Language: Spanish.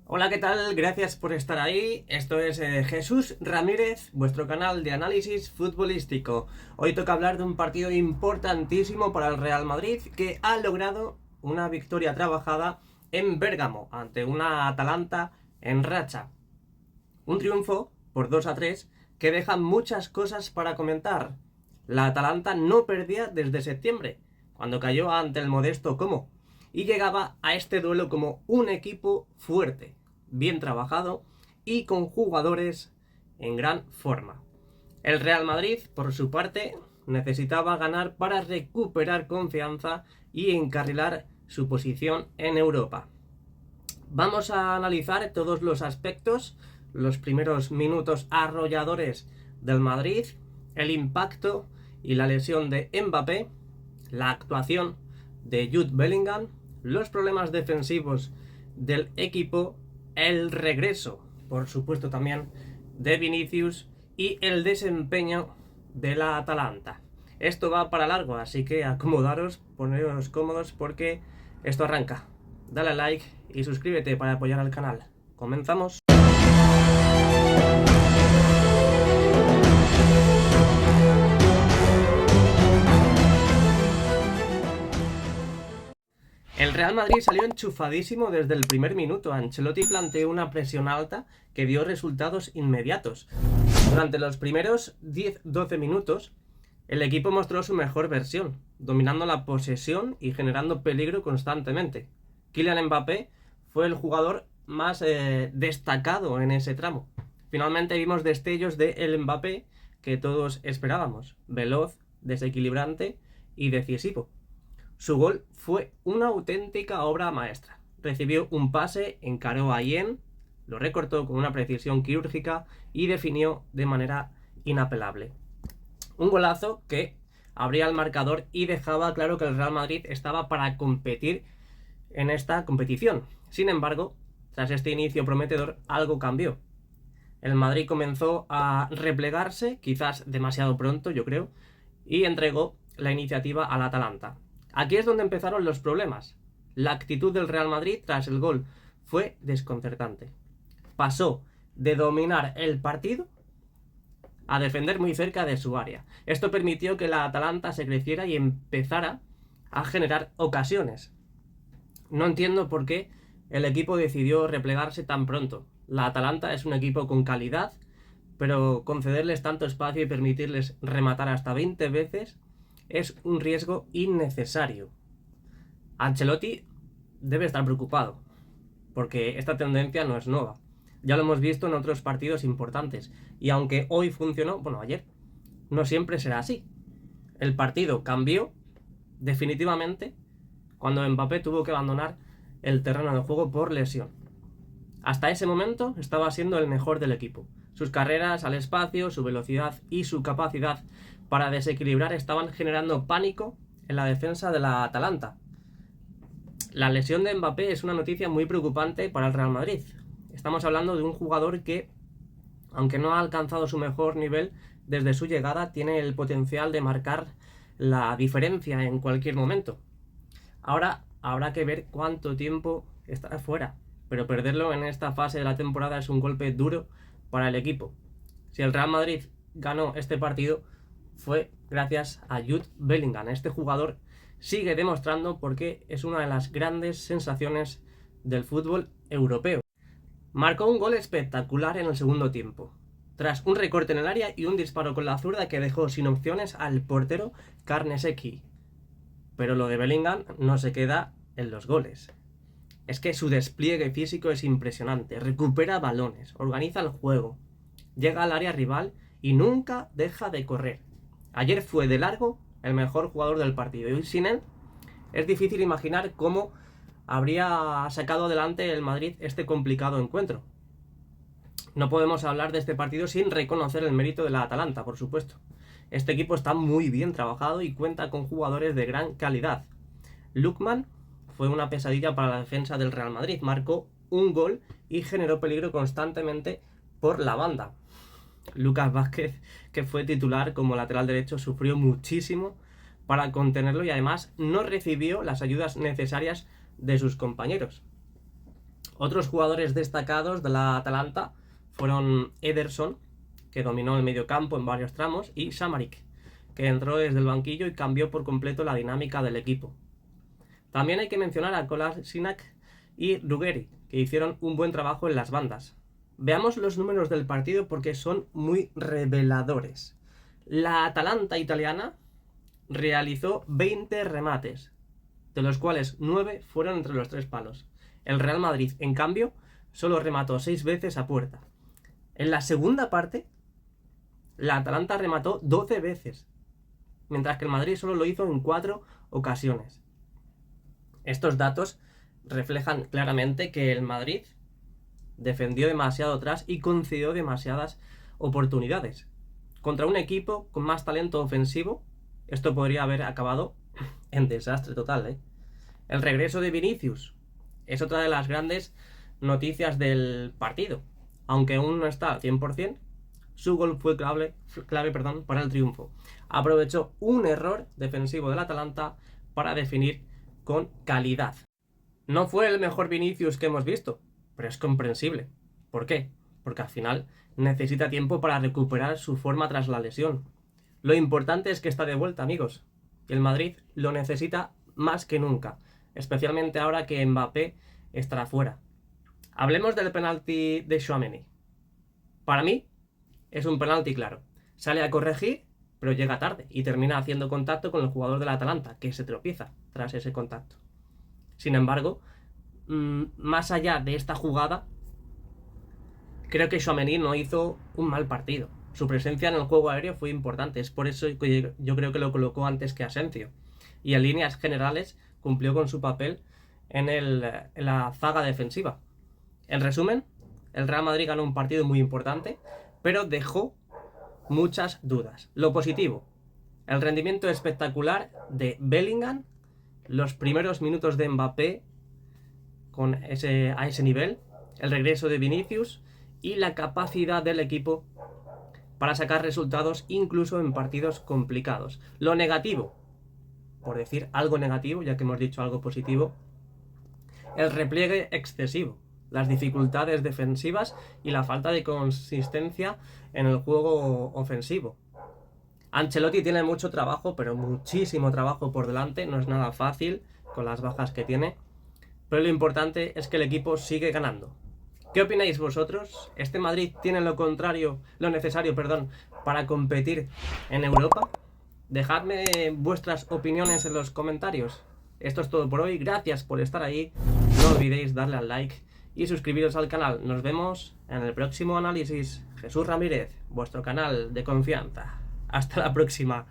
Hola, ¿qué tal? Gracias por estar ahí. Esto es Jesús Ramírez, vuestro canal de análisis futbolístico. Hoy toca hablar de un partido importantísimo para el Real Madrid que ha logrado una victoria trabajada en Bérgamo ante una Atalanta en racha. Un triunfo por 2-3 que deja muchas cosas para comentar. La Atalanta no perdía desde septiembre, cuando cayó ante el modesto Como, y llegaba a este duelo como un equipo fuerte, bien trabajado y con jugadores en gran forma. El Real Madrid, por su parte, necesitaba ganar para recuperar confianza y encarrilar su posición en Europa. Vamos a analizar todos los aspectos, los primeros minutos arrolladores del Madrid, el impacto y la lesión de Mbappé, la actuación de Jude Bellingham, los problemas defensivos del equipo, el regreso, por supuesto también, de Vinicius y el desempeño de la Atalanta. Esto va para largo, así que acomodaros, poneros cómodos porque esto arranca. Dale a like y suscríbete para apoyar al canal. ¡Comenzamos! El Real Madrid salió enchufadísimo desde el primer minuto. Ancelotti planteó una presión alta que dio resultados inmediatos. Durante los primeros 10-12 minutos, el equipo mostró su mejor versión, dominando la posesión y generando peligro constantemente. Kylian Mbappé fue el jugador más destacado en ese tramo. Finalmente vimos destellos de el Mbappé que todos esperábamos, veloz, desequilibrante y decisivo. Su gol fue una auténtica obra maestra. Recibió un pase, encaró a Yen, lo recortó con una precisión quirúrgica y definió de manera inapelable. Un golazo que abría el marcador y dejaba claro que el Real Madrid estaba para competir en esta competición. Sin embargo, tras este inicio prometedor, algo cambió. El Madrid comenzó a replegarse, quizás demasiado pronto, yo creo, y entregó la iniciativa al Atalanta. Aquí es donde empezaron los problemas. La actitud del Real Madrid tras el gol fue desconcertante. Pasó de dominar el partido a defender muy cerca de su área. Esto permitió que la Atalanta se creciera y empezara a generar ocasiones. No entiendo por qué el equipo decidió replegarse tan pronto. La Atalanta es un equipo con calidad, pero concederles tanto espacio y permitirles rematar hasta 20 veces es un riesgo innecesario. Ancelotti debe estar preocupado, porque esta tendencia no es nueva. Ya lo hemos visto en otros partidos importantes, y aunque hoy funcionó, ayer, no siempre será así. El partido cambió definitivamente cuando Mbappé tuvo que abandonar el terreno de juego por lesión. Hasta ese momento estaba siendo el mejor del equipo. Sus carreras al espacio, su velocidad y su capacidad para desequilibrar estaban generando pánico en la defensa de la Atalanta. La lesión de Mbappé es una noticia muy preocupante para el Real Madrid. Estamos hablando de un jugador que, aunque no ha alcanzado su mejor nivel desde su llegada, tiene el potencial de marcar la diferencia en cualquier momento. Ahora habrá que ver cuánto tiempo está fuera, pero perderlo en esta fase de la temporada es un golpe duro para el equipo. Si el Real Madrid ganó este partido fue gracias a Jude Bellingham. Este jugador sigue demostrando por qué es una de las grandes sensaciones del fútbol europeo. Marcó un gol espectacular en el segundo tiempo, tras un recorte en el área y un disparo con la zurda que dejó sin opciones al portero Karnesecki. Pero lo de Bellingham no se queda en los goles. Es que su despliegue físico es impresionante. Recupera balones, organiza el juego, llega al área rival y nunca deja de correr. Ayer fue de largo el mejor jugador del partido y sin él es difícil imaginar cómo habría sacado adelante el Madrid este complicado encuentro. No podemos hablar de este partido sin reconocer el mérito de la Atalanta, por supuesto. Este equipo está muy bien trabajado y cuenta con jugadores de gran calidad. Lookman fue una pesadilla para la defensa del Real Madrid. Marcó un gol y generó peligro constantemente por la banda. Lucas Vázquez, que fue titular como lateral derecho, sufrió muchísimo para contenerlo y además no recibió las ayudas necesarias de sus compañeros. Otros jugadores destacados de la Atalanta fueron Ederson, que dominó el mediocampo en varios tramos, y Samarik, que entró desde el banquillo y cambió por completo la dinámica del equipo. También hay que mencionar a Kolasinac y Ruggeri, que hicieron un buen trabajo en las bandas. Veamos los números del partido porque son muy reveladores. La Atalanta italiana realizó 20 remates, de los cuales 9 fueron entre los 3 palos. El Real Madrid, en cambio, solo remató 6 veces a puerta. En la segunda parte, la Atalanta remató 12 veces, mientras que el Madrid solo lo hizo en 4 ocasiones. Estos datos reflejan claramente que el Madrid defendió demasiado atrás y concedió demasiadas oportunidades. Contra un equipo con más talento ofensivo, esto podría haber acabado en desastre total, El regreso de Vinicius es otra de las grandes noticias del partido. Aunque aún no está al 100%, su gol fue clave para el triunfo. Aprovechó un error defensivo del Atalanta para definir con calidad. No fue el mejor Vinicius que hemos visto, pero es comprensible. ¿Por qué? Porque al final necesita tiempo para recuperar su forma tras la lesión. Lo importante es que está de vuelta, amigos. Y el Madrid lo necesita más que nunca, especialmente ahora que Mbappé estará fuera. Hablemos del penalti de Tchouaméni. Para mí es un penalti claro. Sale a corregir, pero llega tarde y termina haciendo contacto con el jugador del Atalanta, que se tropieza tras ese contacto. Sin embargo, más allá de esta jugada, creo que Tchouaméni no hizo un mal partido. Su presencia en el juego aéreo fue importante, es por eso que yo creo que lo colocó antes que Asensio. Y en líneas generales cumplió con su papel en la zaga defensiva. En resumen, el Real Madrid ganó un partido muy importante, pero dejó muchas dudas. Lo positivo, el rendimiento espectacular de Bellingham, los primeros minutos de Mbappé a ese nivel, el regreso de Vinicius y la capacidad del equipo para sacar resultados incluso en partidos complicados. Lo negativo, por decir algo negativo, ya que hemos dicho algo positivo, el repliegue excesivo, las dificultades defensivas y la falta de consistencia en el juego ofensivo. Ancelotti tiene mucho trabajo, pero muchísimo trabajo por delante, no es nada fácil con las bajas que tiene, pero lo importante es que el equipo sigue ganando. ¿Qué opináis vosotros? ¿Este Madrid tiene lo necesario, para competir en Europa? Dejadme vuestras opiniones en los comentarios. Esto es todo por hoy, gracias por estar ahí, no olvidéis darle al like y suscribiros al canal. Nos vemos en el próximo análisis. Jesús Ramírez, vuestro canal de confianza. Hasta la próxima.